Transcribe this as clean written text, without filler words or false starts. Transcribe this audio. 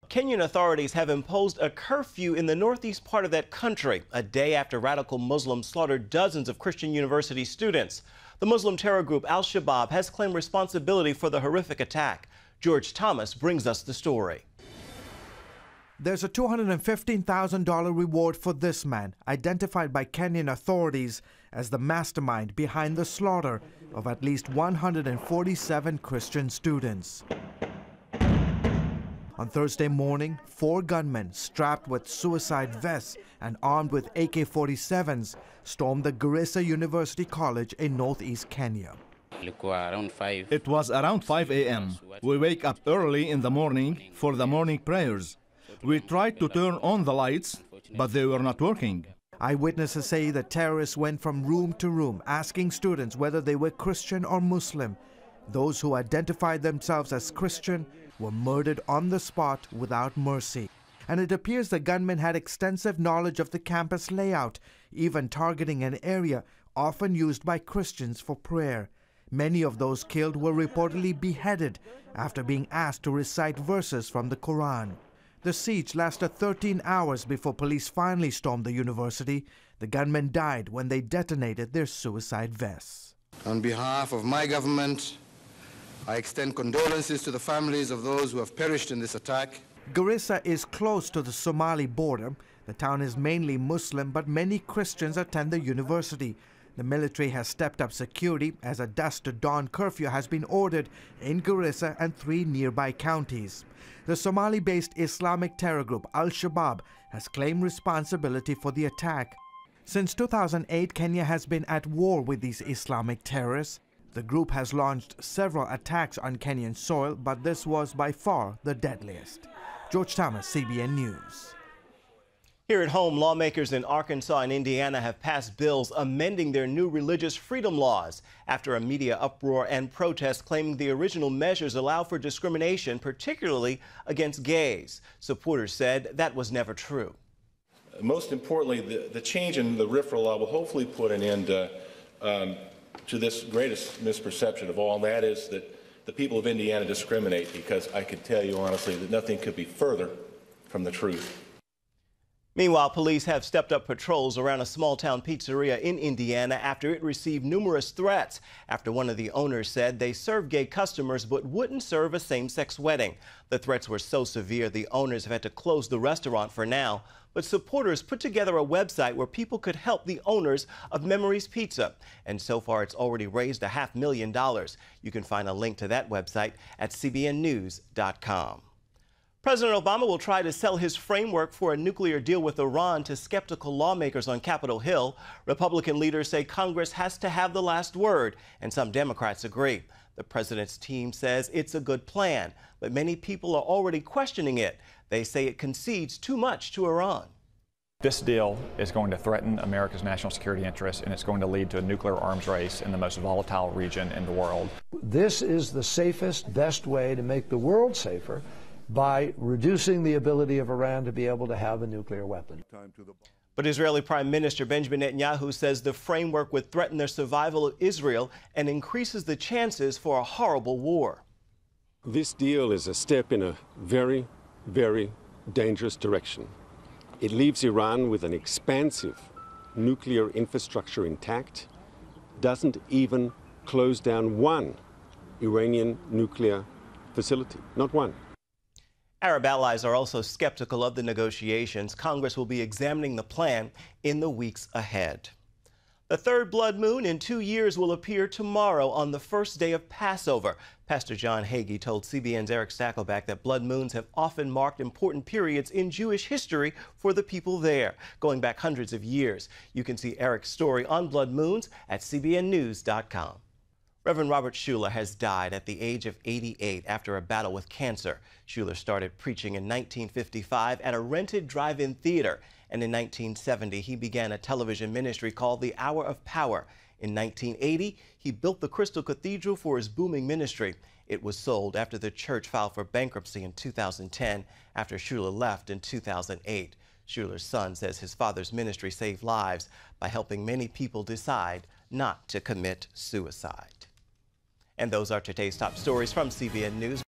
Kenyan authorities have imposed a curfew in the northeast part of that country, a day after radical Muslims slaughtered dozens of Christian university students. The Muslim terror group Al-Shabaab has claimed responsibility for the horrific attack. George Thomas brings us the story. There's a $215,000 reward for this man, identified by Kenyan authorities as the mastermind behind the slaughter of at least 147 Christian students. On Thursday morning, 4 gunmen strapped with suicide vests and armed with AK-47s stormed the Garissa University College in northeast Kenya. It was around 5 a.m. We wake up early in the morning for the morning prayers. We tried to turn on the lights, but they were not working. Eyewitnesses say the terrorists went from room to room, asking students whether they were Christian or Muslim. Those who identified themselves as Christian were murdered on the spot without mercy. And it appears the gunmen had extensive knowledge of the campus layout, even targeting an area often used by Christians for prayer. Many of those killed were reportedly beheaded after being asked to recite verses from the Quran. The siege lasted 13 hours before police finally stormed the university. The gunmen died when they detonated their suicide vests. On behalf of my government, I extend condolences to the families of those who have perished in this attack. Garissa is close to the Somali border. The town is mainly Muslim, but many Christians attend the university. The military has stepped up security as a dusk to dawn curfew has been ordered in Garissa and 3 nearby counties. The Somali-based Islamic terror group Al-Shabaab has claimed responsibility for the attack. Since 2008, Kenya has been at war with these Islamic terrorists. The group has launched several attacks on Kenyan soil, but this was by far the deadliest. George Thomas, CBN News. Here at home, lawmakers in Arkansas and Indiana have passed bills amending their new religious freedom laws after a media uproar and protests claiming the original measures allow for discrimination, particularly against gays. Supporters said that was never true. Most importantly, the change in the RFRA law will hopefully put an end to this greatest misperception of all, and that is that the people of Indiana discriminate, because I can tell you honestly that nothing could be further from the truth. Meanwhile, police have stepped up patrols around a small-town pizzeria in Indiana after it received numerous threats after one of the owners said they served gay customers but wouldn't serve a same-sex wedding. The threats were so severe the owners have had to close the restaurant for now, but supporters put together a website where people could help the owners of Memories Pizza. And so far, it's already raised $500,000. You can find a link to that website at cbnnews.com. President Obama will try to sell his framework for a nuclear deal with Iran to skeptical lawmakers on Capitol Hill. Republican leaders say Congress has to have the last word, and some Democrats agree. The president's team says it's a good plan, but many people are already questioning it. They say it concedes too much to Iran. This deal is going to threaten America's national security interests, and it's going to lead to a nuclear arms race in the most volatile region in the world. This is the safest, best way to make the world safer, by reducing the ability of Iran to be able to have a nuclear weapon. But Israeli Prime Minister Benjamin Netanyahu says the framework would threaten the survival of Israel and increases the chances for a horrible war. This deal is a step in a very, very dangerous direction. It leaves Iran with an expansive nuclear infrastructure intact, doesn't even close down one Iranian nuclear facility, not one. Arab allies are also skeptical of the negotiations. Congress will be examining the plan in the weeks ahead. The third blood moon in 2 years will appear tomorrow on the first day of Passover. Pastor John Hagee told CBN's Eric Stakelback that blood moons have often marked important periods in Jewish history for the people there, going back hundreds of years. You can see Eric's story on blood moons at cbnnews.com. Reverend Robert Schuller has died at the age of 88 after a battle with cancer. Schuller started preaching in 1955 at a rented drive-in theater, and in 1970 he began a television ministry called The Hour of Power. In 1980, he built the Crystal Cathedral for his booming ministry. It was sold after the church filed for bankruptcy in 2010 after Schuller left in 2008. Schuller's son says his father's ministry saved lives by helping many people decide not to commit suicide. And those are today's top stories from CBN News.